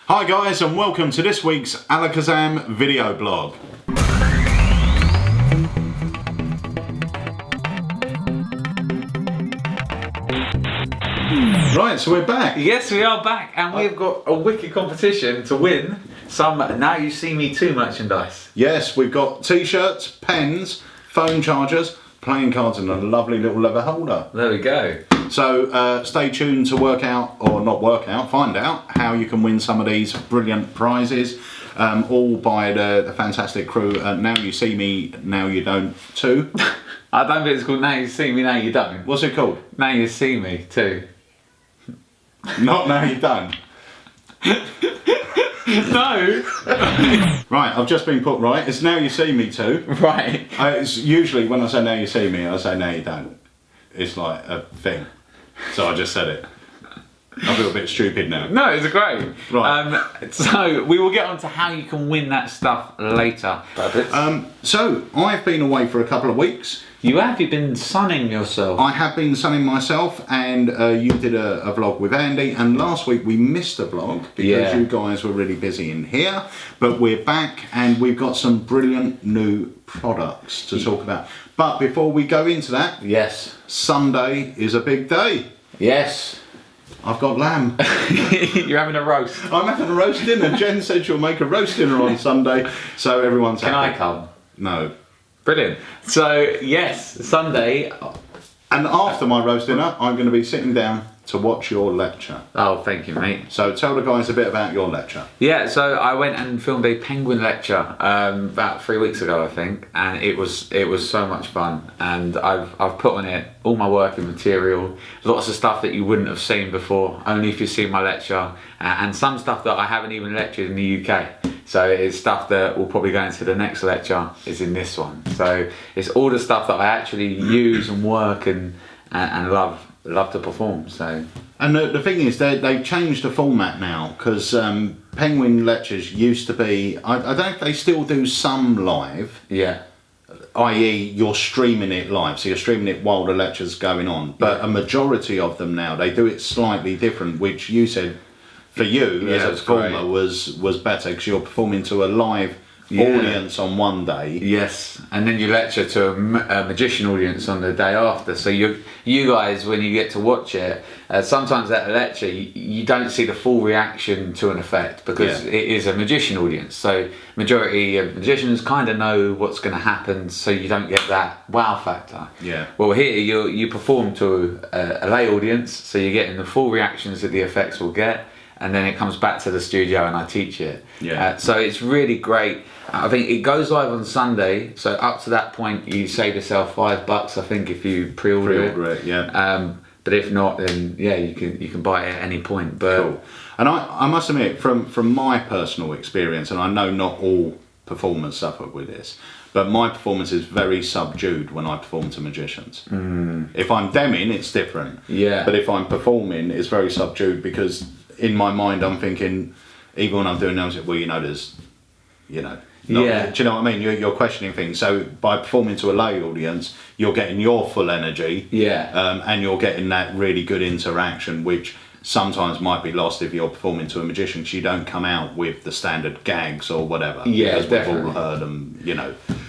Hi guys, and welcome to this week's Alakazam Video Blog. Right, so we're back. Yes, we are back, and we've got a wicked competition to win some Now You See Me Too merchandise. Yes, we've got t-shirts, pens, phone chargers, playing cards and a lovely little leather holder. There we go. So stay tuned to find out how you can win some of these brilliant prizes, all by the fantastic crew at Now You See Me, Now You Don't Too. I don't think it's called Now You See Me, Now You Don't. What's it called? Now You See Me Too. Not Now You Don't. No! Right, I've just been put right. It's Now You See Me Too. Right. It's usually when I say Now You See Me, I say Now You Don't. It's like a thing. So I just said it. I feel a bit stupid now. No, it's great. Right. So we will get on to how you can win that stuff later. So I've been away for a couple of weeks. You've been sunning yourself. I have been sunning myself, and you did a vlog with Andy, and last week we missed a vlog because you guys were really busy in here, but we're back and we've got some brilliant new products to talk about. But before we go into that, yes, Sunday is a big day. Yes. I've got lamb. You're having a roast. I'm having a roast dinner. Jen said she'll make a roast dinner on Sunday, so everyone's happy. Can I come? No. Brilliant. So yes, Sunday. And after my roast dinner, I'm going to be sitting down to watch your lecture. Oh, thank you, mate. So tell the guys a bit about your lecture. Yeah, so I went and filmed a penguin lecture about 3 weeks ago, I think, and it was so much fun. And I've put on it all my working material, lots of stuff that you wouldn't have seen before, only if you've seen my lecture, and some stuff that I haven't even lectured in the UK. So it's stuff that will probably go into the next lecture is in this one. So it's all the stuff that I actually use and work and love to perform. So. And the thing is, they've changed the format now, because penguin lectures used to be, I don't know if they still do some live. Yeah. I.e. you're streaming it live, so you're streaming it while the lecture's going on. But a majority of them now, they do it slightly different, which you said for you as a performer was better, because you're performing to a live audience on one day. Yes, and then you lecture to a magician audience on the day after. So you guys, when you get to watch it, sometimes at a lecture you don't see the full reaction to an effect, because it is a magician audience. So majority of magicians kind of know what's going to happen, so you don't get that wow factor. Yeah. Well, here you perform to a lay audience, so you're getting the full reactions that the effects will get. And then it comes back to the studio and I teach it. Yeah. So it's really great. I think it goes live on Sunday, so up to that point you save yourself $5, I think, if you pre-order it. Yeah. But if not, then you can buy it at any point. But cool. And I must admit, from my personal experience, and I know not all performers suffer with this, but my performance is very subdued when I perform to magicians. If I'm demming, it's different. Yeah. But if I'm performing, it's very subdued, because in my mind I'm thinking, even when I'm doing those, well, there's, do you know what I mean? You're questioning things. So by performing to a lay audience, you're getting your full energy, and you're getting that really good interaction, which sometimes might be lost if you're performing to a magician, because you don't come out with the standard gags or whatever. Yeah, because definitely. We've all heard them,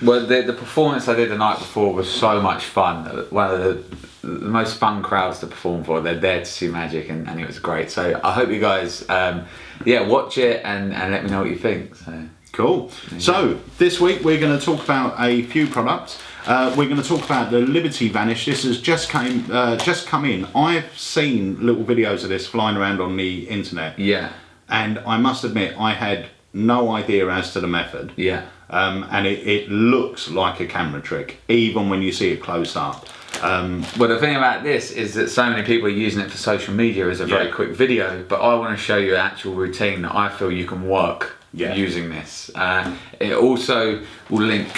Well, the performance I did the night before was so much fun. One of the most fun crowds to perform for. They're there to see magic, and it was great. So I hope you guys, watch it and let me know what you think. So. Cool. So this week we're going to talk about a few products. We're going to talk about the Liberty Vanish. This has just come in. I've seen little videos of this flying around on the internet. Yeah. And I must admit, I had no idea as to the method. Yeah. And it looks like a camera trick, even when you see it close up. Well, the thing about this is that so many people are using it for social media as a very quick video, but I want to show you an actual routine that I feel you can work using this. It also will link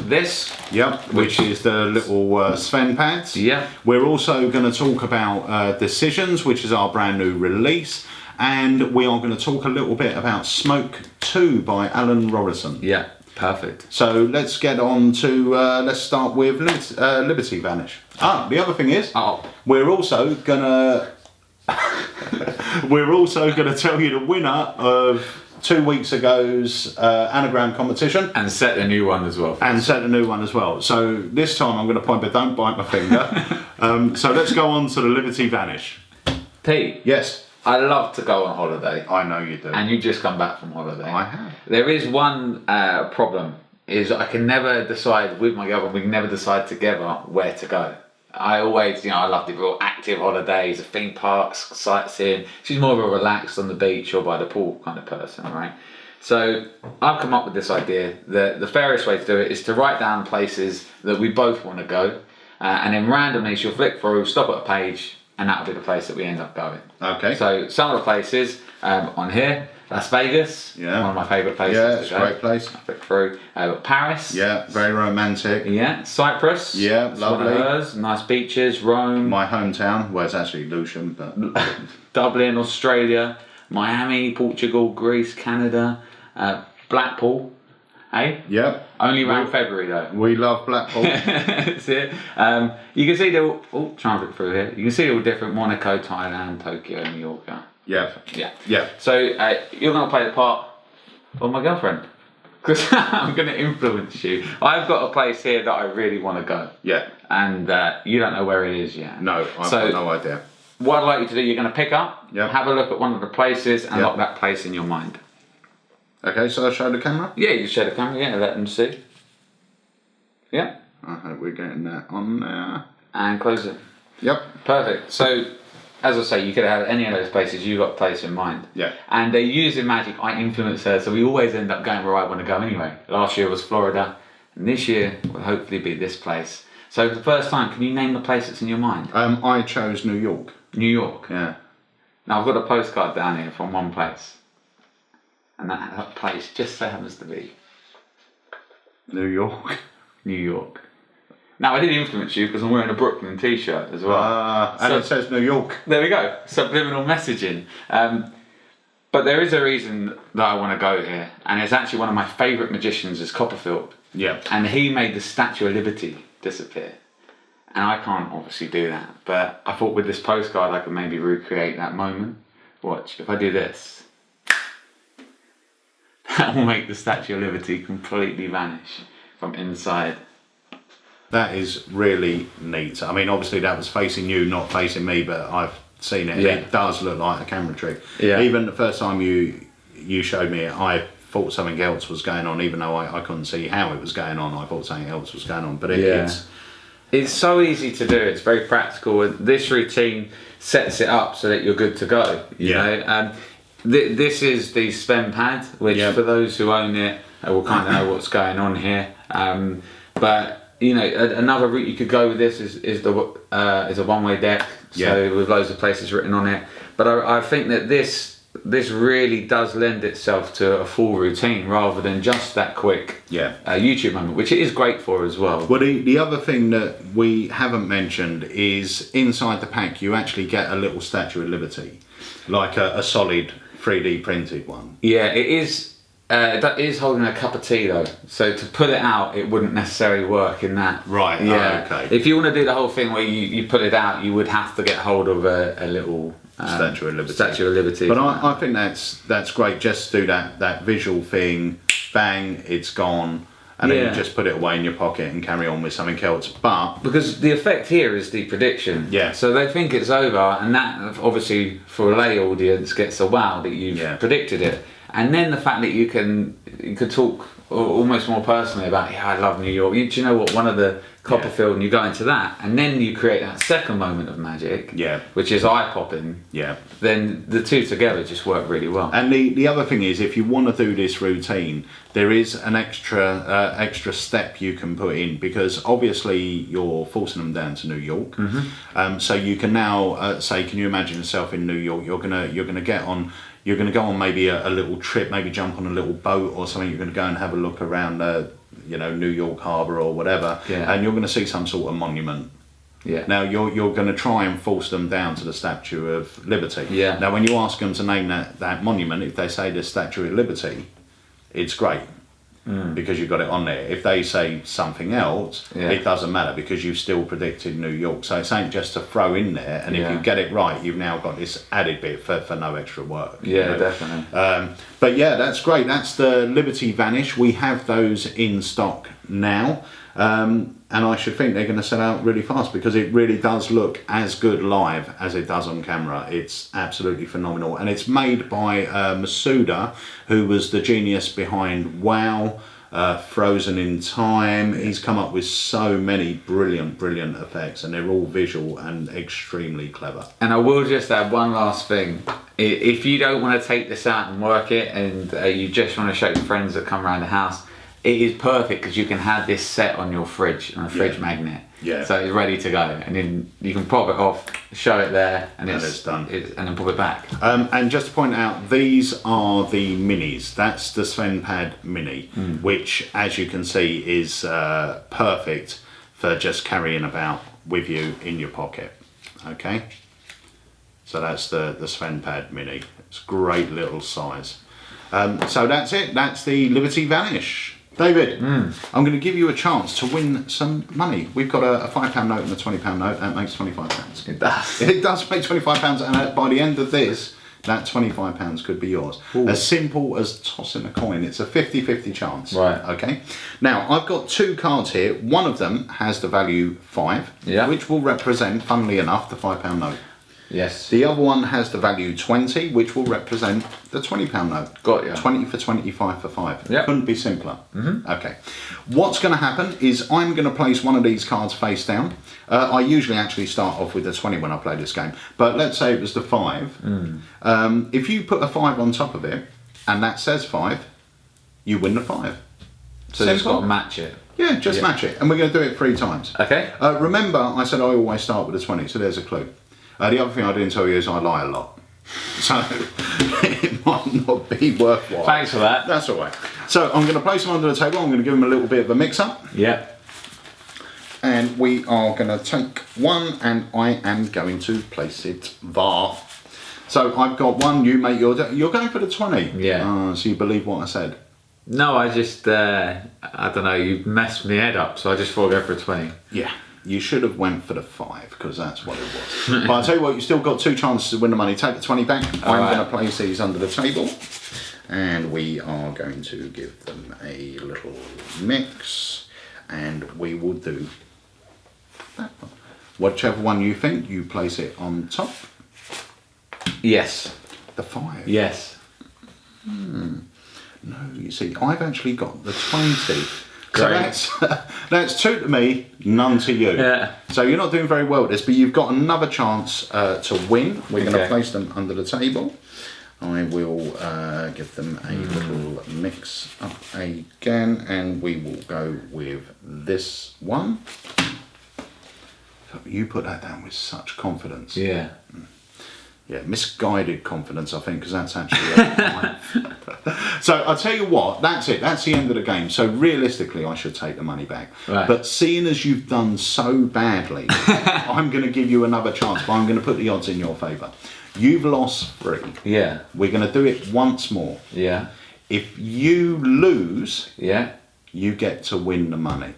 this. Yep, which is the little Sven pads. Yeah. We're also going to talk about Decisions, which is our brand new release. And we are going to talk a little bit about Smoke 2 by Alan Robertson. Yeah, perfect. So let's get on to, let's start with Liberty Vanish. The other thing is, we're also going to We're also going to tell you the winner of 2 weeks ago's Anagram competition. And set a new one as well. So this time I'm going to point, but don't bite my finger. So let's go on to the Liberty Vanish. Pete. Yes. I love to go on holiday. I know you do. And you just come back from holiday. I have. There is one problem, is I can never decide with my girlfriend, we can never decide together where to go. I always, I love the real active holidays, the theme parks, sightseeing. She's more of a relaxed on the beach or by the pool kind of person, right? So I've come up with this idea that the fairest way to do it is to write down places that we both want to go, and then randomly she'll flick through, stop at a page, and that'll be the place that we end up going. Okay. So some of the places on here, Las Vegas, one of my favourite places. Yeah, it's a great place. Flick through. Paris. Yeah, very romantic. Yeah, Cyprus. Yeah, it's lovely. One of hers. Nice beaches. Rome. My hometown, well, it's actually Lucian, but Dublin, Australia. Miami, Portugal, Greece, Canada, Blackpool. Hey? Yep. Only around February though. We love Blackpool. That's it. You can see they're all, try and look through here. You can see they're all different. Monaco, Thailand, Tokyo, New York. Yeah. So you're going to play the part of my girlfriend. Because I'm going to influence you. I've got a place here that I really want to go. Yeah. And you don't know where it is yet. No, I've got no idea. What I'd like you to do, you're going to pick up, have a look at one of the places and lock that place in your mind. Okay, so I'll show the camera? Yeah, you show the camera, let them see. Yeah. I hope we're getting that on there. And close it. Yep. Perfect. So, as I say, you could have any of those places, you've got a place in mind. Yeah. And they're using magic, I influence her, so we always end up going where I want to go anyway. Last year was Florida, and this year will hopefully be this place. So for the first time, can you name the place that's in your mind? I chose New York. New York? Yeah. Now I've got a postcard down here from one place. And that place just so happens to be New York. New York. Now I did influence you because I'm wearing a Brooklyn t-shirt as well. And it says New York. There we go. Subliminal messaging. But there is a reason that I want to go here, and it's actually one of my favourite magicians is Copperfield. Yeah. And he made the Statue of Liberty disappear. And I can't obviously do that, but I thought with this postcard I could maybe recreate that moment. Watch, if I do this, that will make the Statue of Liberty completely vanish from inside. That is really neat. I mean, obviously that was facing you, not facing me, but I've seen it. Yeah. It does look like a camera trick. Yeah. Even the first time you showed me it, I thought something else was going on, even though I couldn't see how it was going on. I thought something else was going on. But it's so easy to do. It's very practical. And this routine sets it up so that you're good to go. You know. This is the spend pad, which for those who own it will kind of know what's going on here. But you know, another route you could go with this is a one-way deck. So with loads of places written on it. But I think that this really does lend itself to a full routine rather than just that quick YouTube moment, which it is great for as well. Well, the other thing that we haven't mentioned is inside the pack you actually get a little Statue of Liberty, like a solid 3D printed one. Yeah, it is. That is holding a cup of tea though, so to pull it out it wouldn't necessarily work in that. Right, yeah. Okay. If you want to do the whole thing where you pull it out, you would have to get hold of a little Statue of Liberty. Statue of Liberty. But I think that's great, just to do that visual thing, bang, it's gone, and then you just put it away in your pocket and carry on with something else. But because the effect here is the prediction. Yeah. So they think it's over, and that obviously for a lay audience gets a wow that you've predicted it. And then the fact that you could talk almost more personally about, I love New York. Do you know what? One of the Copperfield, and you go into that, and then you create that second moment of magic, which is eye-popping. Yeah. Then the two together just work really well. And the other thing is, if you want to do this routine, there is an extra step you can put in, because obviously you're forcing them down to New York. So you can now say, can you imagine yourself in New York? You're gonna get on. You're going to go on maybe a little trip, maybe jump on a little boat or something. You're going to go and have a look around, New York Harbour or whatever, and you're going to see some sort of monument. Yeah. Now you're going to try and force them down to the Statue of Liberty. Yeah. Now when you ask them to name that monument, if they say the Statue of Liberty, it's great. because you've got it on there. If they say something else, it doesn't matter because you've still predicted New York. So it's ain't just to throw in there, and if you get it right, you've now got this added bit for no extra work. Yeah, definitely. But yeah, that's great. That's the Liberty Vanish. We have those in stock now. And I should think they're going to sell out really fast because it really does look as good live as it does on camera. It's absolutely phenomenal. And it's made by Masuda, who was the genius behind WoW, Frozen in Time. He's come up with so many brilliant effects, and they're all visual and extremely clever. And I will just add one last thing. If you don't want to take this out and work it, and you just want to show your friends that come around the house, it is perfect because you can have this set on your fridge, on a fridge magnet. Yeah. So it's ready to go, and then you can pop it off, show it there, and it's done. And then pop it back. And just to point out, these are the minis. That's the Sven Pad Mini, which, as you can see, is perfect for just carrying about with you in your pocket. Okay. So that's the Sven Pad Mini. It's a great little size. So that's it. That's the Liberty Vanish. David, I'm going to give you a chance to win some money. We've got a £5 note and a £20 note. That makes £25. It does. It does make £25, and by the end of this, that £25 could be yours. Ooh. As simple as tossing a coin. It's a 50-50 chance. Right. Okay. Now, I've got two cards here. One of them has the value 5, which will represent, funnily enough, the £5 note. Yes. The other one has the value 20, which will represent the £20 note. Got you. 20 for 25 for 5. Yep. Couldn't be simpler. Okay. What's going to happen is I'm going to place one of these cards face down. I usually actually start off with the 20 when I play this game, but let's say it was the 5. If you put a 5 on top of it, and that says 5, you win the 5. So you've got to match it. Yeah, just match it. And we're going to do it 3 times. Okay. Remember, I said I always start with a 20, so there's a clue. The other thing I didn't tell you is I lie a lot. So it might not be worthwhile. Thanks for that. That's all right. So I'm going to place them under the table. I'm going to give them a little bit of a mix-up. Yeah. And we are going to take one, and I am going to place it there. So I've got one. You make you're going for the 20. Yeah. So you believe what I said? No, I just I don't know. You messed my head up, so I just thought I'd go for a 20. Yeah. You should have went for the 5 because that's what it was. But I'll tell you what, you still got 2 chances to win the money. Take the 20 back. I'm going to place these under the table, and we are going to give them a little mix, and we will do that one. Whichever one you think, you place it on top. Yes. The 5. Yes. No, you see, I've actually got the 20. So that's 2 to me, none to you. Yeah. So you're not doing very well at this, but you've got another chance to win. We're going to place them under the table. I will give them a little mix up again, and we will go with this one. You put that down with such confidence. Yeah. Yeah, misguided confidence, I think, because that's actually So I'll tell you what, that's it. That's the end of the game. So realistically, I should take the money back. Right. But seeing as you've done so badly, I'm going to give you another chance, but I'm going to put the odds in your favour. You've lost 3. Yeah. We're going to do it once more. Yeah. If you lose, you get to win the money.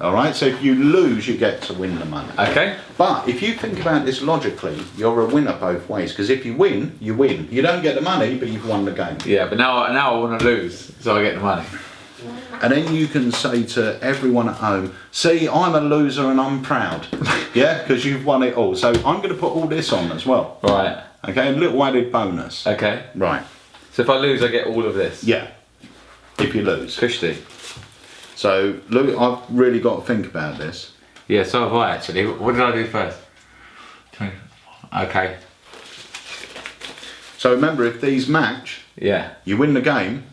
All right, so if you lose, you get to win the money. Okay. But if you think about this logically, you're a winner both ways. Because if you win, you win. You don't get the money, but you've won the game. Yeah, but now I want to lose, so I get the money. And then you can say to everyone at home, see, I'm a loser and I'm proud. Yeah, because you've won it all. So I'm going to put all this on as well. Right. Okay, a little added bonus. Okay. Right. So if I lose, I get all of this? Yeah, if you lose. Cushy. So, look, I've really got to think about this. Yeah, so have I actually. What did I do first? Okay. So remember, if these match, you win the game,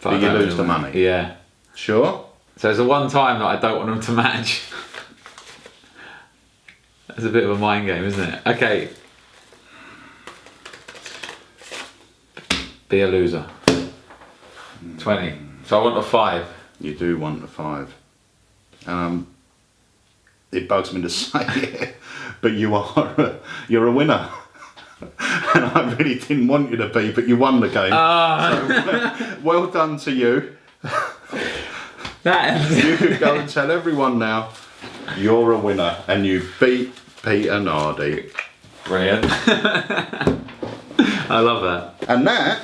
but you lose the money. Yeah. Sure? So it's the one time that I don't want them to match. That's a bit of a mind game, isn't it? Okay. Be a loser. 20. So I want a 5. You do want the 5. It bugs me to say it, but you're a winner. And I really didn't want you to be, but you won the game. So, well done to you. You could go and tell everyone now, you're a winner, and you beat Peter Nardi. Brilliant. I love that. And that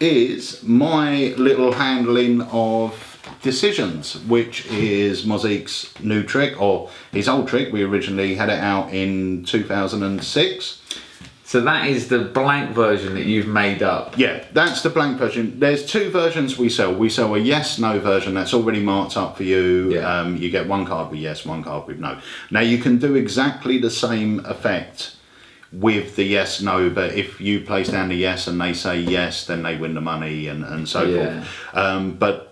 is my little handling of Decisions, which is Mosaique's new trick, or his old trick. We originally had it out in 2006. So that is the blank version that you've made up? Yeah, that's the blank version. There's two versions we sell. We sell a yes/no version that's already marked up for you. Yeah. You get one card with yes, one card with no. Now you can do exactly the same effect with the yes/no, but if you place down the yes and they say yes, then they win the money and so forth. But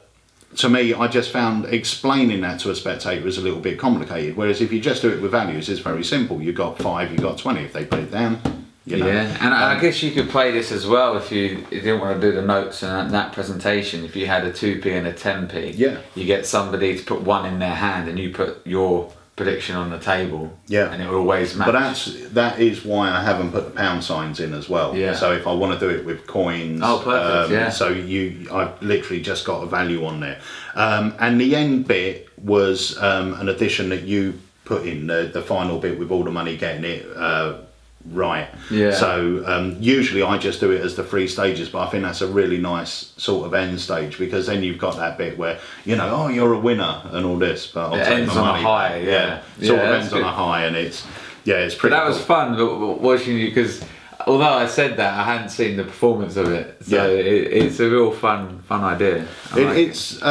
to me, I just found explaining that to a spectator is a little bit complicated. Whereas if you just do it with values, it's very simple. You've got 5, you've got 20. If they put it down, you know. Yeah, and I guess you could play this as well if you didn't want to do the notes and that presentation. If you had a 2p and a 10p, you get somebody to put 1 in their hand and you put your prediction on the table, and it will always match. But that is why I haven't put the pound signs in as well. So if I want to do it with coins, perfect. So I've literally just got a value on there, and the end bit was an addition that you put in, the final bit with all the money getting it right. So usually I just do it as the 3 stages, but I think that's a really nice sort of end stage, because then you've got that bit where, you know, oh, you're a winner and all this, but it ends on a high. Sort of ends on a high, and it's pretty But that cool. was fun watching you, because although I said that, I hadn't seen the performance of it, so it's a real fun idea. It's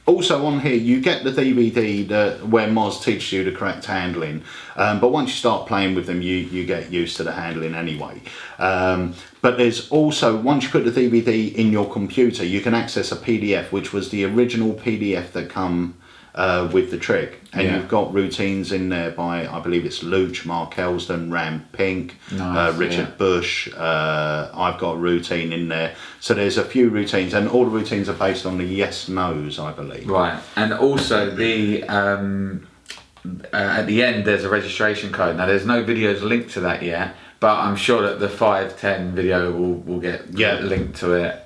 also on here you get the DVD where Moz teaches you the correct handling, but once you start playing with them you get used to the handling anyway. But there's also, once you put the DVD in your computer, you can access a PDF, which was the original PDF that come with the trick, and you've got routines in there by, I believe it's Luch, Mark Elston, Ram Pink, Richard Bush. I've got a routine in there, so there's a few routines, and all the routines are based on the yes/nos, I believe. Right, and also the at the end there's a registration code. Now there's no videos linked to that yet, but I'm sure that the 5/10 video will get linked to it.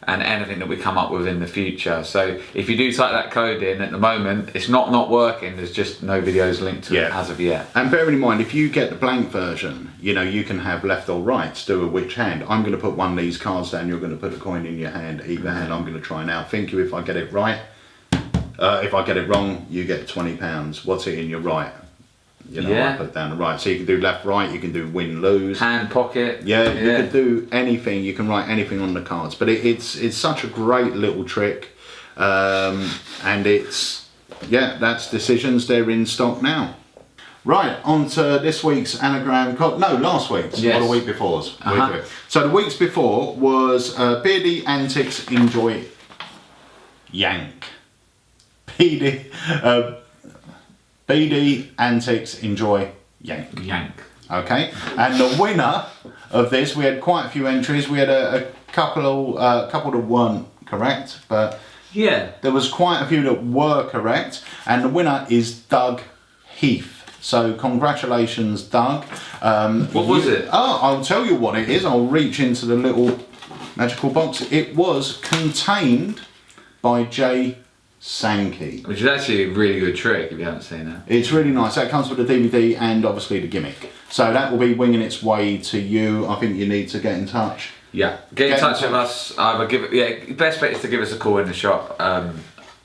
And anything that we come up with in the future. So if you do type that code in, at the moment it's not working, there's just no videos linked to it as of yet. And bearing in mind, if you get the blank version, you know, you can have left or right to do a which hand. I'm going to put one of these cards down, you're going to put a coin in your hand, either hand. I'm going to try and outthink you. If I get it right, if I get it wrong, you get £20. What's it in your right? You know, I put down the right. So you can do left, right, you can do win, lose. Hand, pocket. You can do anything, you can write anything on the cards. But it's such a great little trick. And it's, that's Decisions. They're in stock now. Right, on to this week's Anagram, last week's, or the week before's. So the weeks before was Beardy Antics Enjoy Yank. BD Antics Enjoy Yank. Okay, and the winner of this, we had quite a few entries. We had a couple that weren't correct, but there was quite a few that were correct, and the winner is Doug Heath. So congratulations, Doug. What was it? Oh, I'll tell you what it is. I'll reach into the little magical box. It was Contained by Jay Sankey. Which is actually a really good trick if you haven't seen it. It's really nice. That comes with the DVD and obviously the gimmick. So that will be winging its way to you. I think you need to get in touch. Yeah, get in touch with us. Best bet is to give us a call in the shop,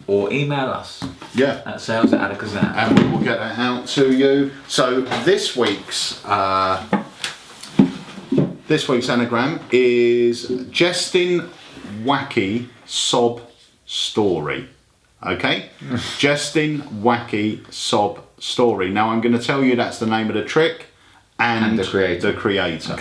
or email us. At sales@Alakazam. And we will get that out to you. So this week's anagram is Jesting Wacky Sob Story. Okay? Jesting Wacky Sob Story. Now I'm going to tell you that's the name of the trick and the creator.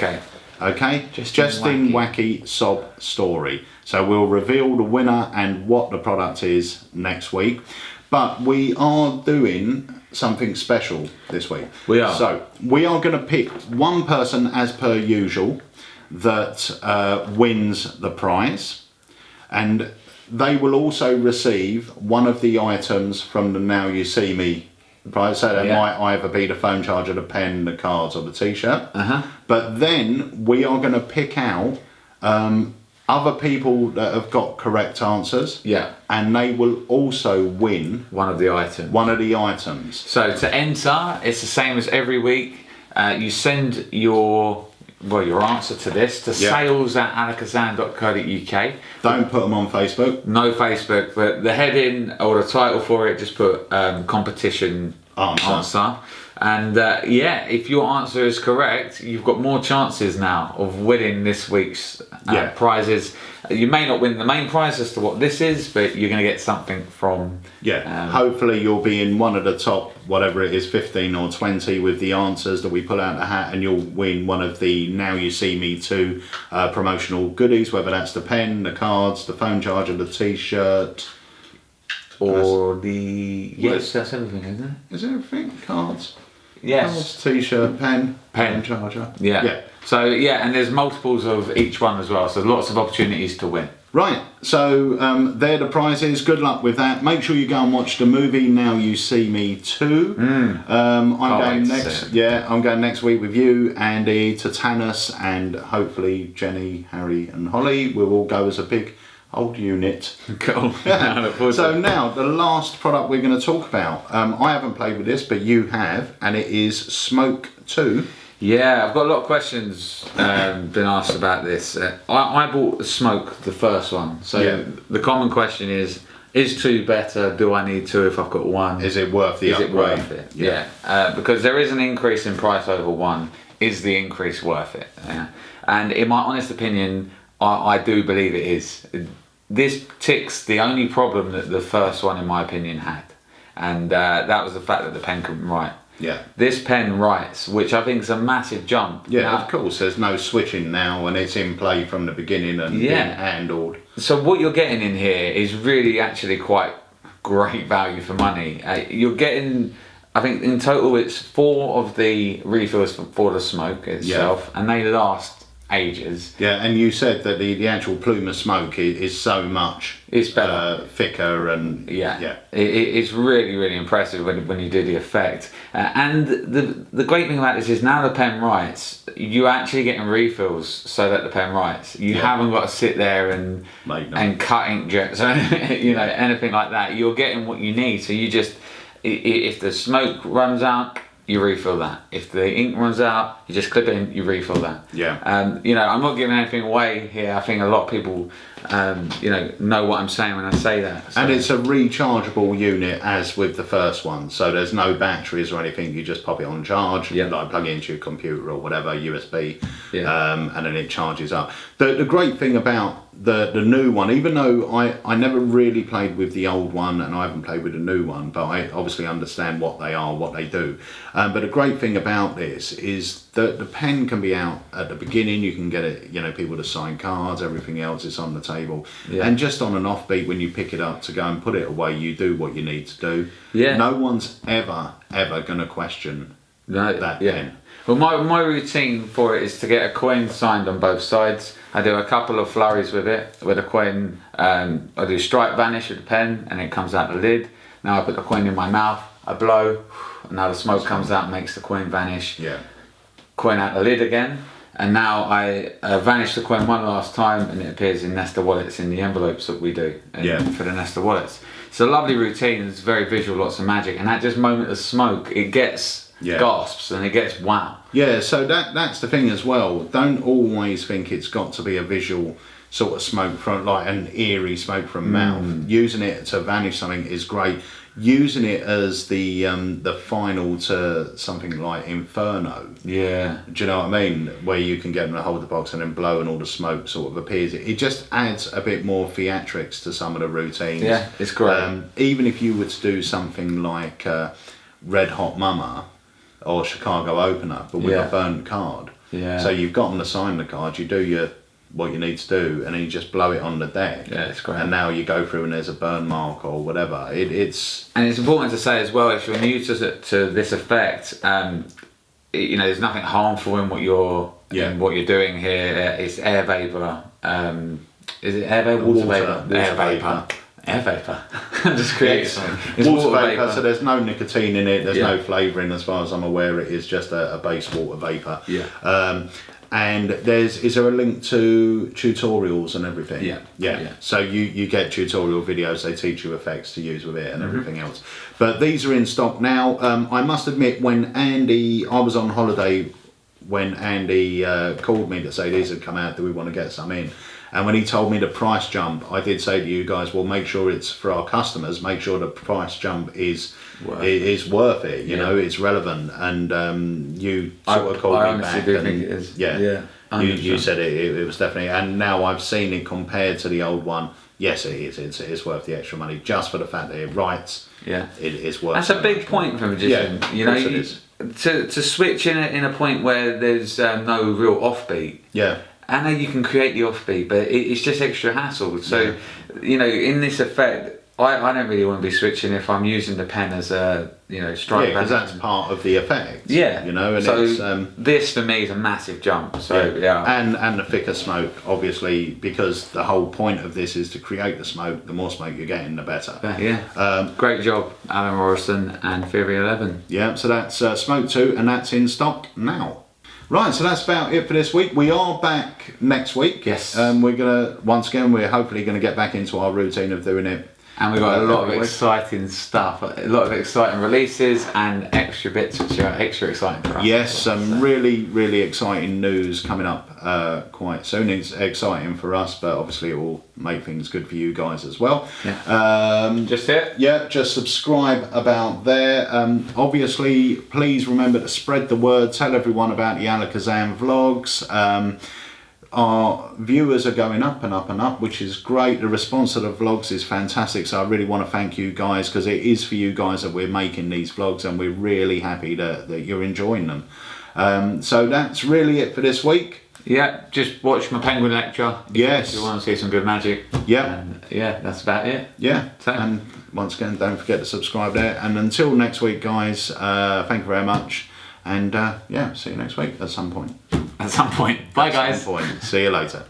Okay? Jesting Wacky Sob Story. So we'll reveal the winner and what the product is next week. But we are doing something special this week. We are. So we are going to pick one person as per usual that wins the prize, and they will also receive one of the items from the Now You See Me prize. So that might either be the phone charger, the pen, the cards, or the t-shirt. But then we are going to pick out other people that have got correct answers. Yeah. And they will also win one of the items. One of the items. So to enter, it's the same as every week. You send your answer to this to sales@alakazam.co.uk. Don't put them on Facebook. No Facebook, but the heading or the title for it, just put competition answer. And if your answer is correct, you've got more chances now of winning this week's prizes. You may not win the main prize as to what this is, but you're going to get something from... hopefully you'll be in one of the top, whatever it is, 15 or 20 with the answers that we pull out of the hat, and you'll win one of the Now You See Me 2 promotional goodies, whether that's the pen, the cards, the phone charger, the t-shirt... Or that's everything, isn't it? Is it everything? Cards? Yes. Cards, t-shirt, pen, charger. Yeah. So and there's multiples of each one as well. So lots of opportunities to win. Right. So they're the prizes. Good luck with that. Make sure you go and watch the movie Now You See Me 2. I'm going next. Yeah, I'm going next week with you, Andy, to Tanis, and hopefully Jenny, Harry, and Holly. We'll all go as a big old unit. Cool. So now the last product we're going to talk about. I haven't played with this, but you have, and it is Smoke 2. Yeah, I've got a lot of questions been asked about this. I bought Smoke, the first one. So the common question is 2 better? Do I need 2 if I've got 1? Is it worth the upgrade? Is it worth it? Yeah. Because there is an increase in price over 1. Is the increase worth it? Yeah. And in my honest opinion, I do believe it is. This ticks the only problem that the first one, in my opinion, had. And that was the fact that the pen couldn't write. Yeah. This pen writes, which I think is a massive jump. Yeah, now, of course. There's no switching now, and it's in play from the beginning and being handled. So what you're getting in here is really actually quite great value for money. You're getting, I think in total it's 4 of the refills for the Smoke itself, and they last ages. Yeah, and you said that the actual plume of smoke is so much it's better, thicker, and it's really, really impressive when you do the effect. And the great thing about this is now the pen writes, you're actually getting refills so that the pen writes. You haven't got to sit there and cut inkjets or anything like that. You're getting what you need. So you just, if the smoke runs out, you refill that. If the ink runs out, you just clip it in, you refill that. Yeah. I'm not giving anything away here. I think a lot of people, know what I'm saying when I say that. So. And it's a rechargeable unit, as with the first one. So there's no batteries or anything. You just pop it on charge, like plug it into your computer or whatever, USB, and then it charges up. The great thing about the new one, even though I never really played with the old one and I haven't played with the new one, but I obviously understand what they are, what they do. But the great thing about this is that the pen can be out at the beginning. You can get it, people to sign cards, everything else is on the table. And just on an offbeat, when you pick it up to go and put it away, you do what you need to do. No one's ever going to question that pen. Well, my routine for it is to get a coin signed on both sides. I do a couple of flurries with it, with a coin. I do stripe vanish with the pen, and it comes out the lid. Now I put the coin in my mouth, I blow, and now the smoke comes out and makes the coin vanish. Coin out the lid again, and now I vanish the coin one last time, and it appears in Nesta wallets in the envelopes that we do for the Nesta wallets. It's a lovely routine. It's very visual, lots of magic, and at just moment of smoke, it gets gasps and it gets wow. Yeah, so that's the thing as well. Don't always think it's got to be a visual sort of smoke from, like an eerie smoke from mouth. Using it to vanish something is great. Using it as the final to something like Inferno. Yeah. Do you know what I mean? Where you can get them to hold the box and then blow and all the smoke sort of appears. It just adds a bit more theatrics to some of the routines. Yeah, it's great. Even if you were to do something like Red Hot Mama or Chicago Opener, but with a burnt card. Yeah. So you've got them to sign the card, you do what you need to do, and then you just blow it on the deck. Yeah, it's great. And now you go through and there's a burn mark or whatever. And it's important to say as well, if you're new to this effect, there's nothing harmful in what you're doing here. It's air vapor. Is it air vapor? Water vapor. Air vapor. Air vapor. Just create something. It's water vapor, so there's no nicotine in it, there's no flavouring as far as I'm aware, it is just a base water vapor. And is there a link to tutorials and everything? Yeah. So you get tutorial videos, they teach you effects to use with it and everything else. But these are in stock now. I must admit, I was on holiday when Andy called me to say these had come out, do we want to get some in? And when he told me the price jump, I did say to you guys, well, make sure it's for our customers, make sure the price jump is worth it, you know, it's relevant. And you sort of called me back. I think it is. Yeah. You said it was definitely, and now I've seen it compared to the old one. Yes, it is. It's worth the extra money just for the fact that it writes. Yeah, it is worth. That's a big point for a magician. Yeah, you know, to switch in a point where there's no real offbeat. Yeah. I know you can create the offbeat, but it's just extra hassle. So, you know, in this effect, I don't really want to be switching if I'm using the pen as a, you know, stripe. Yeah, because that's part of the effect. Yeah. You know, and so it's this for me is a massive jump. So and the thicker smoke, obviously, because the whole point of this is to create the smoke. The more smoke you're getting, the better. Great job, Alan Morrison and Theory 11. Yeah. So that's Smoke 2, and that's in stock now. Right, so that's about it for this week. We are back next week. Yes. We're we're hopefully gonna get back into our routine of doing it. And we've got a lot of exciting stuff, a lot of exciting releases and extra bits which are extra exciting for us. Yes, some really, really exciting news coming up quite soon. It's exciting for us, but obviously it will make things good for you guys as well. Yeah. Just it? Yeah, just subscribe about there. Obviously, please remember to spread the word, tell everyone about the Alakazam vlogs. Our viewers are going up and up and up, which is great. The response to the vlogs is fantastic, so I really want to thank you guys, because it is for you guys that we're making these vlogs, and we're really happy that you're enjoying them. So that's really it for this week. Yeah, just watch my penguin lecture. Yes. If you want to see some good magic. Yeah. And that's about it. Yeah. And once again, don't forget to subscribe there. And until next week, guys, thank you very much. And see you next week at some point. At some point. Bye, guys. See you later.